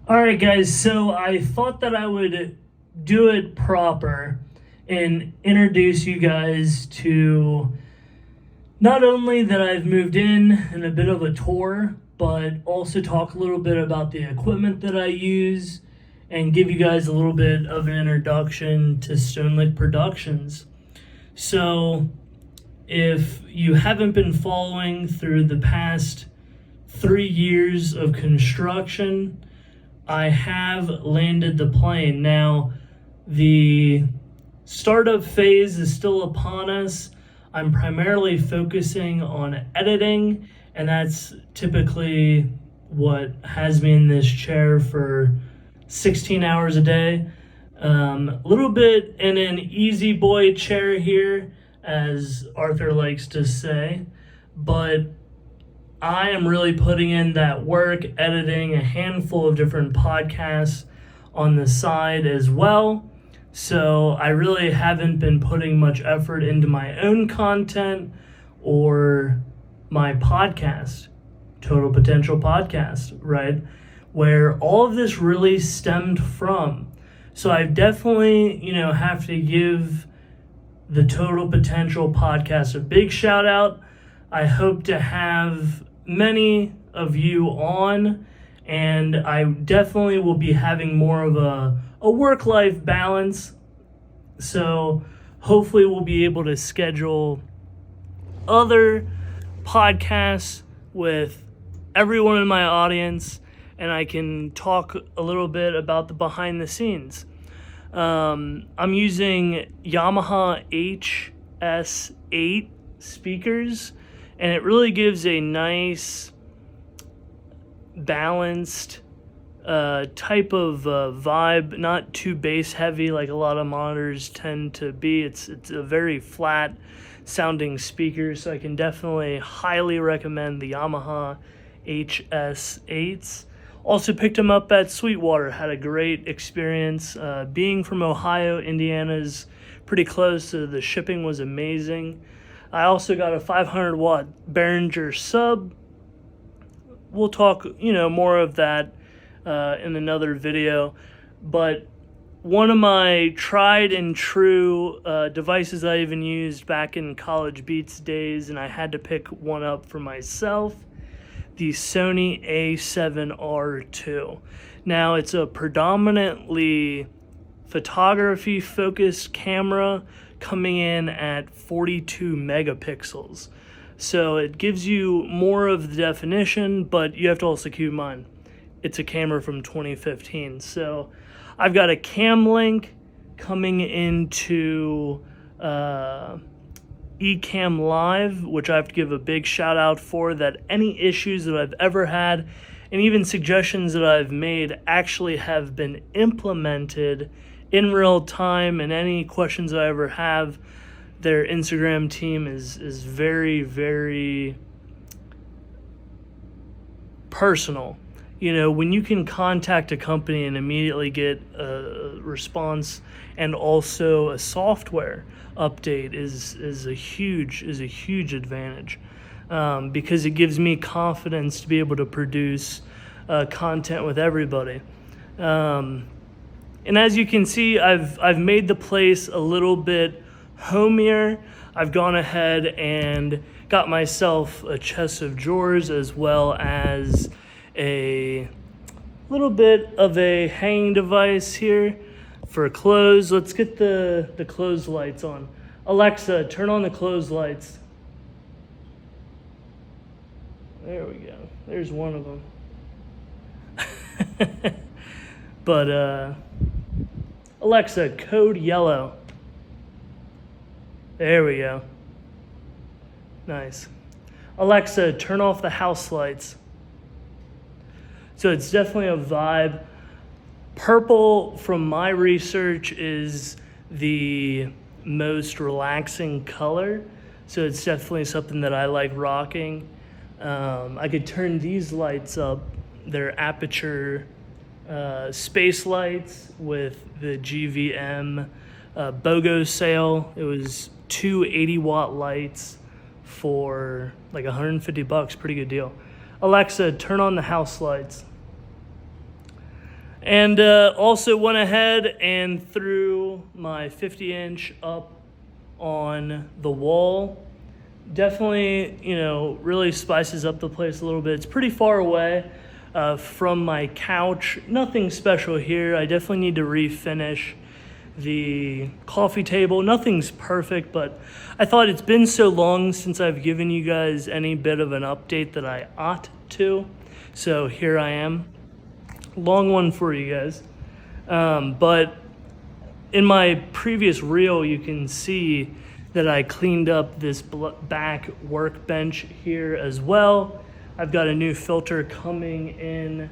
All right, guys. So I thought that I would do it proper and introduce you guys to not only that I've moved in and a bit of a tour, but also talk a little bit about the equipment that I use and give you guys a little bit of an introduction to Stonelick Productions. So, if you haven't been following through the past 3 years of construction, I have landed the plane. Now, the startup phase is still upon us. I'm primarily focusing on editing, and that's typically what has me in this chair for 16 hours a day. A little bit in an easy boy chair here, as Arthur likes to say, but I am really putting in that work, editing a handful of different podcasts on the side as well. So I really haven't been putting much effort into my own content or my podcast, Total Potential Podcast, right? Where all of this really stemmed from. So I definitely, have to give the Total Potential Podcast a big shout out. I hope to have many of you on, and I definitely will be having more of a work-life balance. So hopefully we'll be able to schedule other podcasts with everyone in my audience, and I can talk a little bit about the behind the scenes. I'm using Yamaha HS8 speakers, and it really gives a nice balanced type of vibe, not too bass heavy like a lot of monitors tend to be. It's a very flat sounding speaker, so I can definitely highly recommend the Yamaha HS8s. Also picked them up at Sweetwater, had a great experience. Being from Ohio, Indiana's pretty close, so the shipping was amazing. I also got a 500 watt Behringer sub. We'll talk, more of that in another video. But one of my tried and true devices I even used back in College Beats days, and I had to pick one up for myself, the Sony A7R II. Now, it's a predominantly photography focused camera coming in at 42 megapixels. So it gives you more of the definition, but you have to also keep in mind, it's a camera from 2015. So I've got a cam link coming into Ecamm Live, which I have to give a big shout out for, that any issues that I've ever had and even suggestions that I've made actually have been implemented in real time, and any questions I ever have, their Instagram team is very, very personal. When you can contact a company and immediately get a response and also a software update is a huge advantage, because it gives me confidence to be able to produce content with everybody. And as you can see, I've made the place a little bit homier. I've gone ahead and got myself a chest of drawers, as well as a little bit of a hanging device here for clothes. Let's get the clothes lights on. Alexa, turn on the clothes lights. There we go. There's one of them. But Alexa, code yellow. There we go. Nice. Alexa, turn off the house lights. So it's definitely a vibe. Purple, from my research, is the most relaxing color. So it's definitely something that I like rocking. I could turn these lights up. They're aperture space lights with the GVM BOGO sale. It was two 80-watt lights for like $150. Pretty good deal. Alexa, turn on the house lights. And also went ahead and threw my 50-inch up on the wall. Definitely, really spices up the place a little bit. It's pretty far away from my couch. Nothing special here. I definitely need to refinish the coffee table. Nothing's perfect, but I thought it's been so long since I've given you guys any bit of an update that I ought to. So here I am. Long one for you guys. But in my previous reel, you can see that I cleaned up this back workbench here as well. I've got a new filter coming in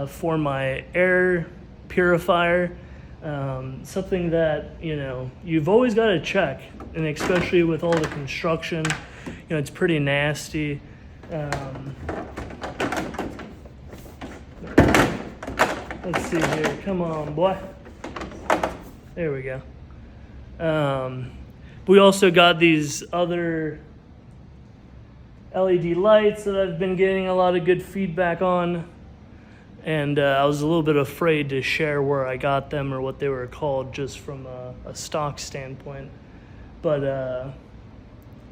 for my air purifier. Something that, you've always got to check, and especially with all the construction, it's pretty nasty. Let's see here. Come on, boy. There we go. We also got these other LED lights that I've been getting a lot of good feedback on. And I was a little bit afraid to share where I got them or what they were called, just from a stock standpoint. But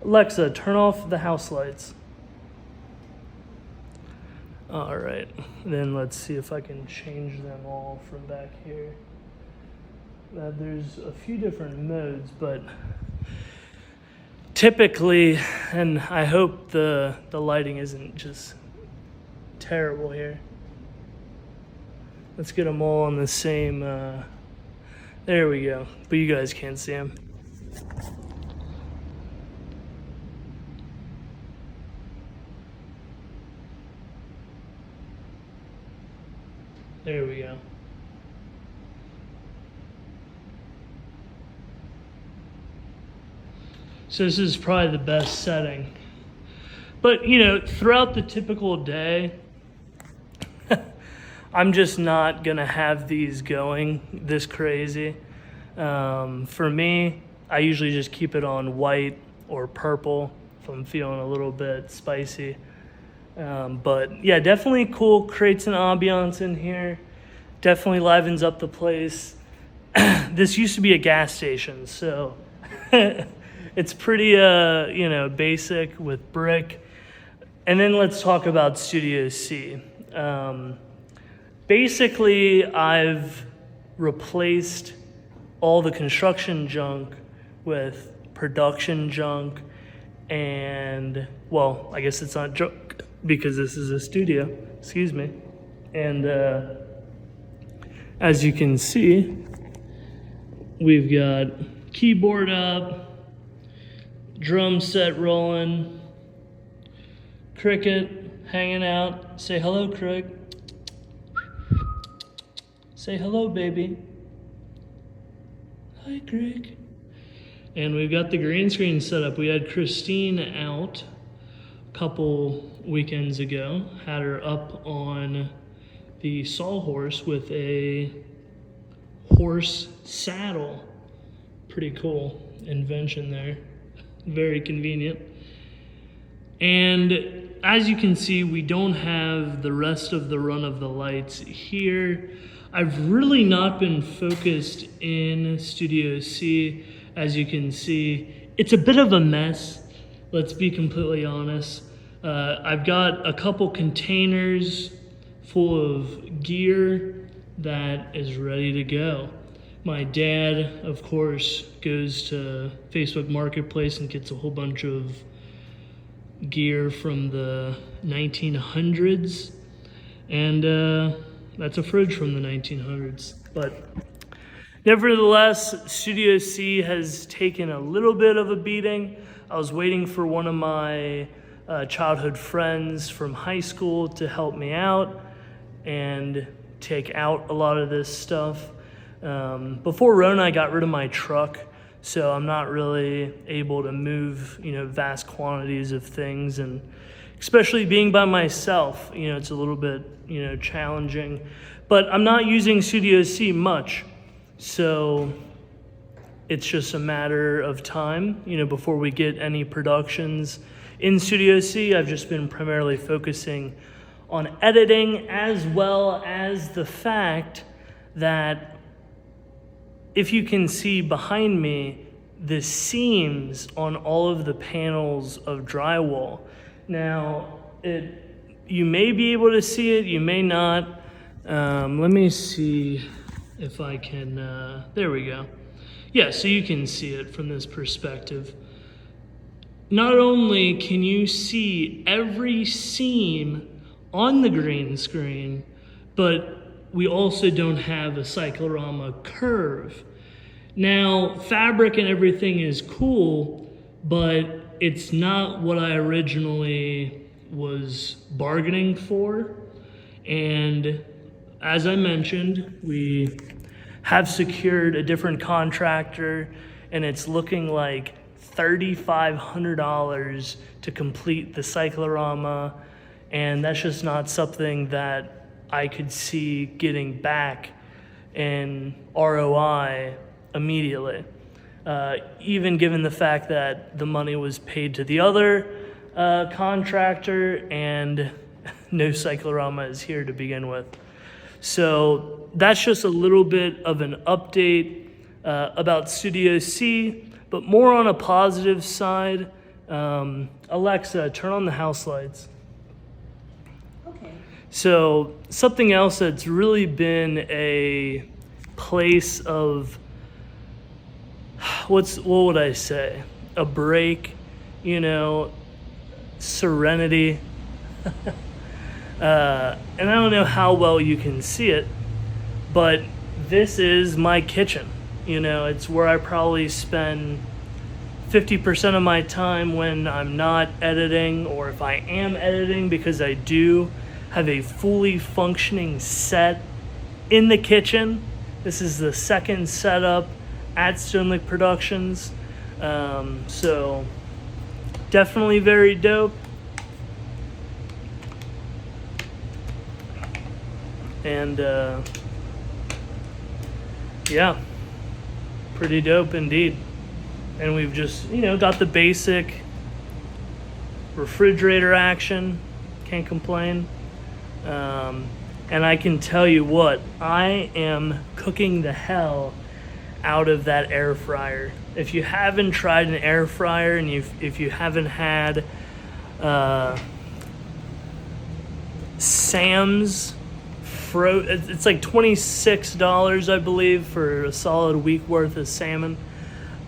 Alexa, turn off the house lights. All right, then let's see if I can change them all from back here. There's a few different modes, but typically, and I hope the lighting isn't just terrible here. Let's get them all on the same, there we go, but you guys can't see them. There we go. So this is probably the best setting. But, throughout the typical day, I'm just not going to have these going this crazy. For me, I usually just keep it on white or purple if I'm feeling a little bit spicy. But yeah, definitely cool. Creates an ambiance in here. Definitely livens up the place. This used to be a gas station, so it's pretty, basic with brick. And then let's talk about Studio C. Basically, I've replaced all the construction junk with production junk. And, well, I guess it's not junk because this is a studio, excuse me. And as you can see, we've got keyboard up, drum set rolling, Cricket hanging out. Say hello, Crick. Say hello, baby. Hi, Crick. And we've got the green screen set up. We had Christine out a couple weekends ago. Had her up on the sawhorse with a horse saddle. Pretty cool invention there. Very convenient. And as you can see, we don't have the rest of the run of the lights here. I've really not been focused in Studio C. As you can see, it's a bit of a mess. Let's be completely honest. I've got a couple containers full of gear that is ready to go. My dad, of course, goes to Facebook Marketplace and gets a whole bunch of gear from the 1900s. And that's a fridge from the 1900s. But nevertheless, Studio C has taken a little bit of a beating. I was waiting for one of my childhood friends from high school to help me out and take out a lot of this stuff. Before Rona, I got rid of my truck, so I'm not really able to move, vast quantities of things, and especially being by myself, it's a little bit, challenging. But I'm not using Studio C much, so it's just a matter of time, before we get any productions in Studio C. I've just been primarily focusing on editing, as well as the fact that if you can see behind me, the seams on all of the panels of drywall. Now, you may be able to see it, you may not. Let me see if I can, there we go. Yeah, so you can see it from this perspective. Not only can you see every seam on the green screen, but we also don't have a cyclorama curve. Now, fabric and everything is cool, but it's not what I originally was bargaining for. And as I mentioned, we have secured a different contractor, and it's looking like $3,500 to complete the cyclorama, and that's just not something that I could see getting back in ROI immediately. Even given the fact that the money was paid to the other contractor and no cyclorama is here to begin with. So that's just a little bit of an update about Studio C, but more on a positive side. Alexa, turn on the house lights. Okay. So something else that's really been a place of, what would I say? A break, serenity. And I don't know how well you can see it, but this is my kitchen. It's where I probably spend 50% of my time when I'm not editing, or if I am editing, because I do have a fully functioning set in the kitchen. This is the second setup at Stonelick Productions. So definitely very dope. And yeah, pretty dope indeed. And we've just, got the basic refrigerator action. Can't complain. And I can tell you what, I am cooking the hell out of that air fryer. If you haven't tried an air fryer, and if you haven't had Sam's it's like $26, I believe, for a solid week worth of salmon.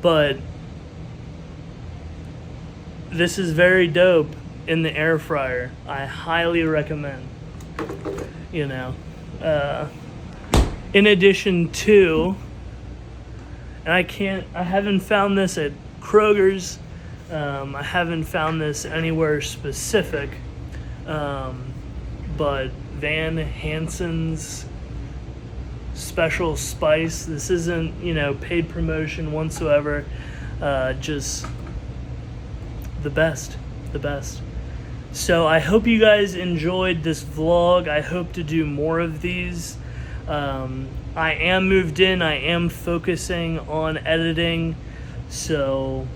But this is very dope in the air fryer. I highly recommend. In addition to, and I haven't found this at Kroger's. I haven't found this anywhere specific. But Van Hansen's special spice. This isn't, paid promotion whatsoever. Just the best. So I hope you guys enjoyed this vlog. I hope to do more of these. I am moved in. I am focusing on editing. So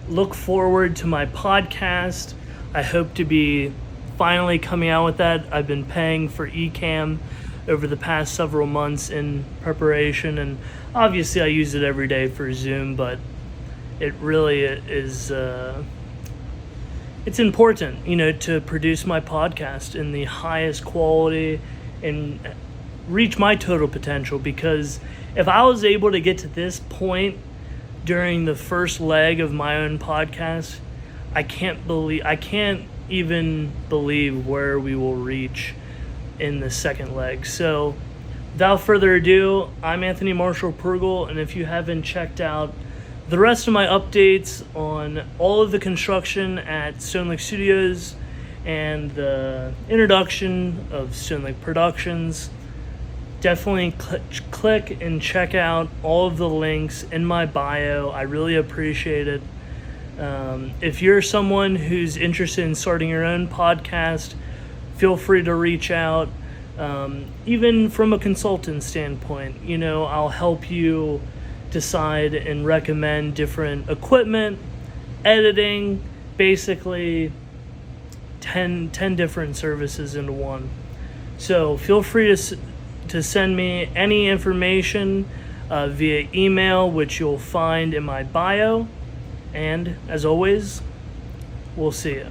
look forward to my podcast. I hope to be finally coming out with that. I've been paying for Ecamm over the past several months in preparation, and obviously I use it every day for Zoom, but it really is it's important, to produce my podcast in the highest quality and reach my total potential, because if I was able to get to this point during the first leg of my own podcast, I can't even believe where we will reach in the second leg. So without further ado, I'm Anthony Marshall Pergel, and if you haven't checked out the rest of my updates on all of the construction at Stonelick Studios and the introduction of Stonelick Productions, definitely click and check out all of the links in my bio. I really appreciate it. If you're someone who's interested in starting your own podcast, feel free to reach out. Even from a consultant standpoint, I'll help you decide and recommend different equipment, editing, basically 10 different services into one. So feel free to to send me any information via email, which you'll find in my bio. And as always, we'll see you.